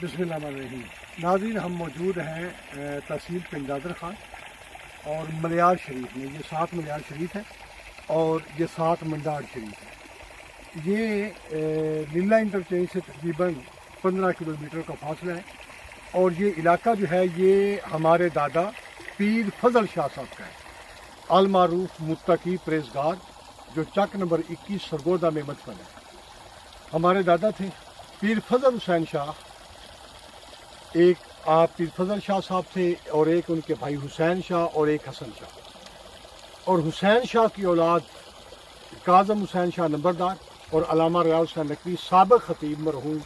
بسم اللہ الرحمن الرحیم۔ ناظرین، ہم موجود ہیں تحصیل پنجادر خان اور ملیار شریف میں۔ یہ 7 ملیار شریف ہے اور یہ 7 منڈاڑ شریف ہے۔ یہ لیلا انٹرچینج سے تقریباً 15 کلومیٹر کا فاصلہ ہے اور یہ علاقہ جو ہے یہ ہمارے دادا پیر فضل شاہ صاحب کا ہے، المعروف متقی پرہیزگار، جو چک نمبر 21 سرگودا میں مدفن ہے۔ ہمارے دادا تھے پیر فضل حسین شاہ، ایک آپ پیر فضل شاہ صاحب تھے اور ایک ان کے بھائی حسین شاہ اور ایک حسن شاہ، اور حسین شاہ کی اولاد کاظم حسین شاہ نمبردار اور علامہ ریاض حسین نقوی سابق خطیب مرحوم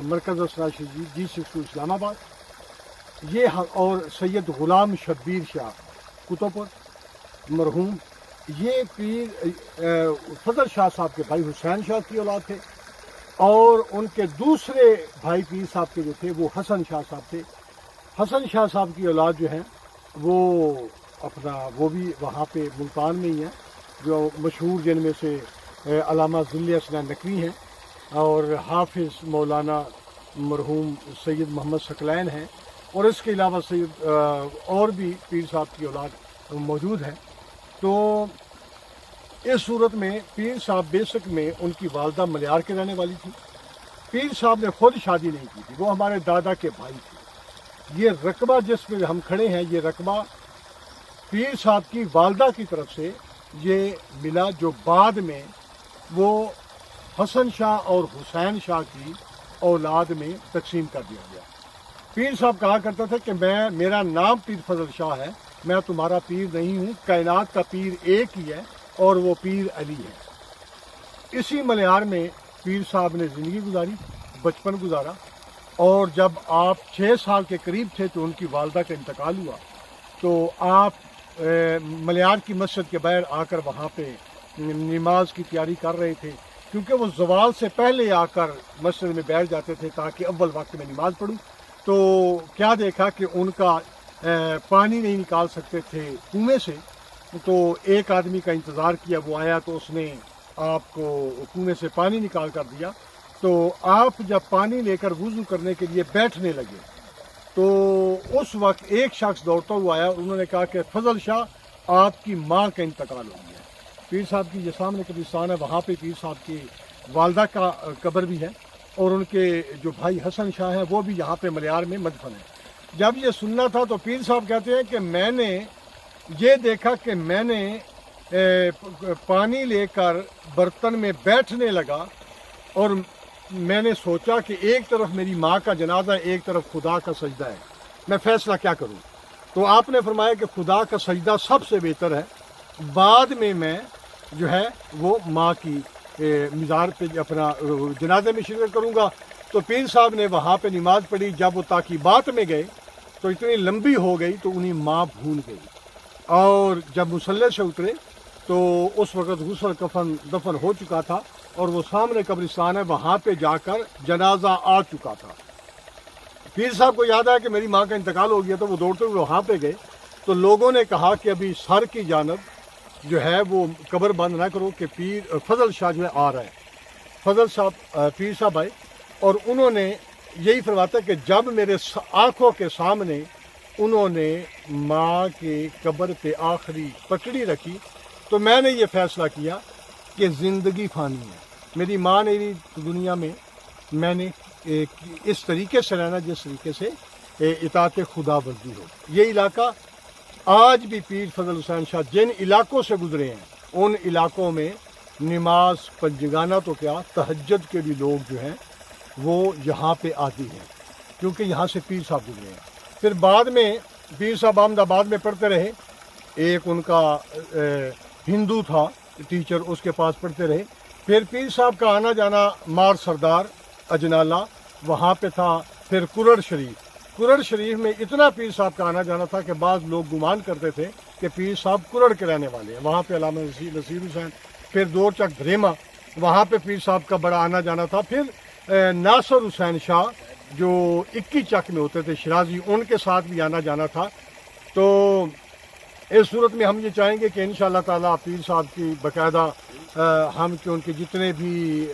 مرکز اسرار جی سکھو اسلام آباد، یہ اور سید غلام شبیر شاہ کتب پور مرحوم، یہ پیر فضل شاہ صاحب کے بھائی حسین شاہ کی اولاد تھے، اور ان کے دوسرے بھائی پیر صاحب کے جو تھے وہ حسن شاہ صاحب تھے۔ حسن شاہ صاحب کی اولاد جو ہیں وہ بھی وہاں پہ ملتان میں ہی ہیں، جو مشہور جن میں سے علامہ ذلی حسن نقوی ہیں اور حافظ مولانا مرحوم سید محمد ثقلین ہیں، اور اس کے علاوہ سید اور بھی پیر صاحب کی اولاد موجود ہیں۔ تو اس صورت میں پیر صاحب بیسک میں ان کی والدہ ملیار کے رہنے والی تھی۔ پیر صاحب نے خود شادی نہیں کی تھی، وہ ہمارے دادا کے بھائی تھے۔ یہ رقبہ جس پہ ہم کھڑے ہیں، یہ رقبہ پیر صاحب کی والدہ کی طرف سے یہ ملا، جو بعد میں وہ حسن شاہ اور حسین شاہ کی اولاد میں تقسیم کر دیا گیا۔ پیر صاحب کہا کرتا تھا کہ میرا نام پیر فضل شاہ ہے، میں تمہارا پیر نہیں ہوں، کائنات کا پیر ایک ہی ہے اور وہ پیر علی ہے۔ اسی ملیار میں پیر صاحب نے زندگی گزاری، بچپن گزارا، اور جب آپ 6 سال کے قریب تھے تو ان کی والدہ کا انتقال ہوا، تو آپ ملیار کی مسجد کے باہر آ کر وہاں پہ نماز کی تیاری کر رہے تھے، کیونکہ وہ زوال سے پہلے آ کر مسجد میں بیٹھ جاتے تھے تاکہ اول وقت میں نماز پڑھوں۔ تو کیا دیکھا کہ ان کا پانی نہیں نکال سکتے تھے کنویں سے، تو ایک آدمی کا انتظار کیا، وہ آیا تو اس نے آپ کو کنویں سے پانی نکال کر دیا۔ تو آپ جب پانی لے کر وضو کرنے کے لیے بیٹھنے لگے تو اس وقت ایک شخص دوڑتا ہوا آیا، انہوں نے کہا کہ فضل شاہ آپ کی ماں کا انتقال ہو گیا ہے۔ پیر صاحب کی جو سامنے قبرستان ہے وہاں پہ پیر صاحب کی والدہ کا قبر بھی ہے، اور ان کے جو بھائی حسن شاہ ہیں وہ بھی یہاں پہ ملیار میں مدفن ہے۔ جب یہ سننا تھا تو پیر صاحب کہتے ہیں کہ میں نے یہ دیکھا کہ میں نے پانی لے کر برتن میں بیٹھنے لگا، اور میں نے سوچا کہ ایک طرف میری ماں کا جنازہ ہے، ایک طرف خدا کا سجدہ ہے، میں فیصلہ کیا کروں؟ تو آپ نے فرمایا کہ خدا کا سجدہ سب سے بہتر ہے، بعد میں جو ہے وہ ماں کی مزار پہ اپنا جنازے میں شرکت کروں گا۔ تو پیر صاحب نے وہاں پہ نماز پڑھی، جب وہ تعقیبات میں گئے تو اتنی لمبی ہو گئی تو انہیں ماں بھول گئی، اور جب مصلی سے اترے تو اس وقت غسل کفن دفن ہو چکا تھا، اور وہ سامنے قبرستان ہے وہاں پہ جا کر جنازہ آ چکا تھا۔ پیر صاحب کو یاد آیا کہ میری ماں کا انتقال ہو گیا، تو وہ دوڑتے ہوئے وہاں پہ گئے، تو لوگوں نے کہا کہ ابھی سر کی جانب جو ہے وہ قبر بند نہ کرو کہ پیر فضل شاہ جو ہے آ رہا ہے۔ فضل صاحب پیر صاحب آئے، اور انہوں نے یہی فرماتا کہ جب میرے آنکھوں کے سامنے انہوں نے ماں کے قبر پہ آخری پٹڑی رکھی تو میں نے یہ فیصلہ کیا کہ زندگی فانی ہے، میری ماں نے دنیا میں نے اس طریقے سے رہنا جس طریقے سے اطاعت خدا بندی ہو۔ یہ علاقہ آج بھی پیر فضل حسین شاہ جن علاقوں سے گزرے ہیں ان علاقوں میں نماز پنجگانہ تو کیا، تہجد کے بھی لوگ جو ہیں وہ یہاں پہ آتی ہیں، کیونکہ یہاں سے پیر صاحب گزرے ہیں۔ پھر بعد میں پیر صاحب احمد آباد میں پڑھتے رہے، ایک ان کا ہندو تھا ٹیچر، اس کے پاس پڑھتے رہے۔ پھر پیر صاحب کا آنا جانا مار سردار اجنالہ وہاں پہ تھا، پھر کرڑ شریف میں اتنا پیر صاحب کا آنا جانا تھا کہ بعض لوگ گمان کرتے تھے کہ پیر صاحب کرڑ کے رہنے والے ہیں، وہاں پہ علامہ نصیر حسین۔ پھر دور چک دھریما، وہاں پہ پیر صاحب کا بڑا آنا جانا تھا۔ پھر ناصر حسین شاہ جو 21 چک میں ہوتے تھے شرازی، ان کے ساتھ بھی آنا جانا تھا۔ تو اس صورت میں ہم یہ چاہیں گے کہ انشاءاللہ تعالیٰ پیر صاحب کی باقاعدہ ہم کہ ان کے جتنے بھی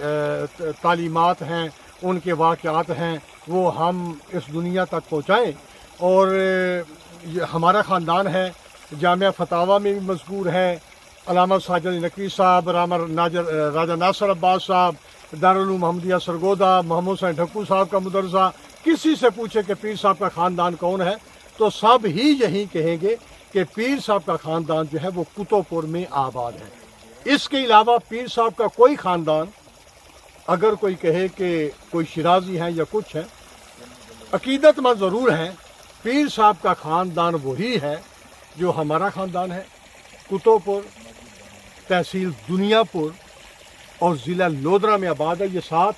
تعلیمات ہیں ان کے واقعات ہیں وہ ہم اس دنیا تک پہنچائیں. اور ہمارا خاندان ہے جامعہ فتاوی میں بھی مذکور ہے، علامہ ساجد نقوی صاحب، راجہ ناصر عباس صاحب، دارالعلوم محمدیہ سرگودا، محمد حسین ڈھکو صاحب کا مدرسہ. کسی سے پوچھے کہ پیر صاحب کا خاندان کون ہے تو سب ہی یہی کہیں گے کہ پیر صاحب کا خاندان جو ہے وہ کتب پور میں آباد ہے. اس کے علاوہ پیر صاحب کا کوئی خاندان، اگر کوئی کہے کہ کوئی شیرازی ہیں یا کچھ ہے، عقیدت مند ضرور ہیں. پیر صاحب کا خاندان وہی ہے جو ہمارا خاندان ہے. کتب پور، تحصیل دنیا پور اور ضلع لودھرا میں آباد ہے. یہ 7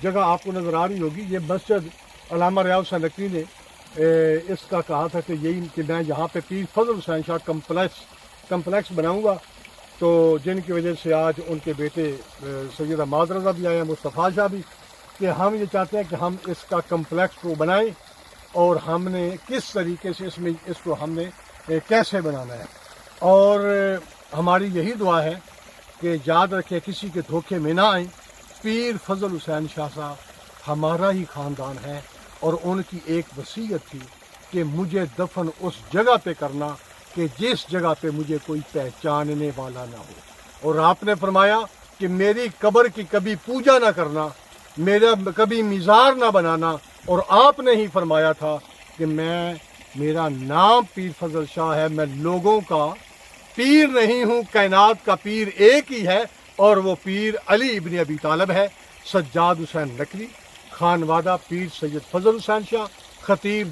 جگہ آپ کو نظر آ رہی ہوگی. یہ مسجد علامہ ریاض حسین نقوی نے اس کا کہا تھا کہ یہی کہ میں یہاں پہ پیر فضل حسین شاہ کمپلیکس بناؤں گا، تو جن کی وجہ سے آج ان کے بیٹے سید احمد رضا بھی آئے ہیں، مصطفیٰ شاہ بھی، کہ ہم یہ چاہتے ہیں کہ ہم اس کا کمپلیکس کو بنائیں اور ہم نے کس طریقے سے اس کو ہم نے کیسے بنانا ہے. اور ہماری یہی دعا ہے کہ یاد رکھیں کسی کے دھوکے میں نہ آئیں. پیر فضل حسین شاہ صاحب ہمارا ہی خاندان ہے اور ان کی ایک وصیت تھی کہ مجھے دفن اس جگہ پہ کرنا کہ جس جگہ پہ مجھے کوئی پہچاننے والا نہ ہو. اور آپ نے فرمایا کہ میری قبر کی کبھی پوجا نہ کرنا، میرا کبھی مزار نہ بنانا. اور آپ نے ہی فرمایا تھا کہ میرا نام پیر فضل شاہ ہے، میں لوگوں کا پیر نہیں ہوں، کائنات کا پیر ایک ہی ہے اور وہ پیر علی ابن ابی طالب ہے. سجاد حسین نقوی، خانوادہ پیر سید فضل حسین شاہ، خطیب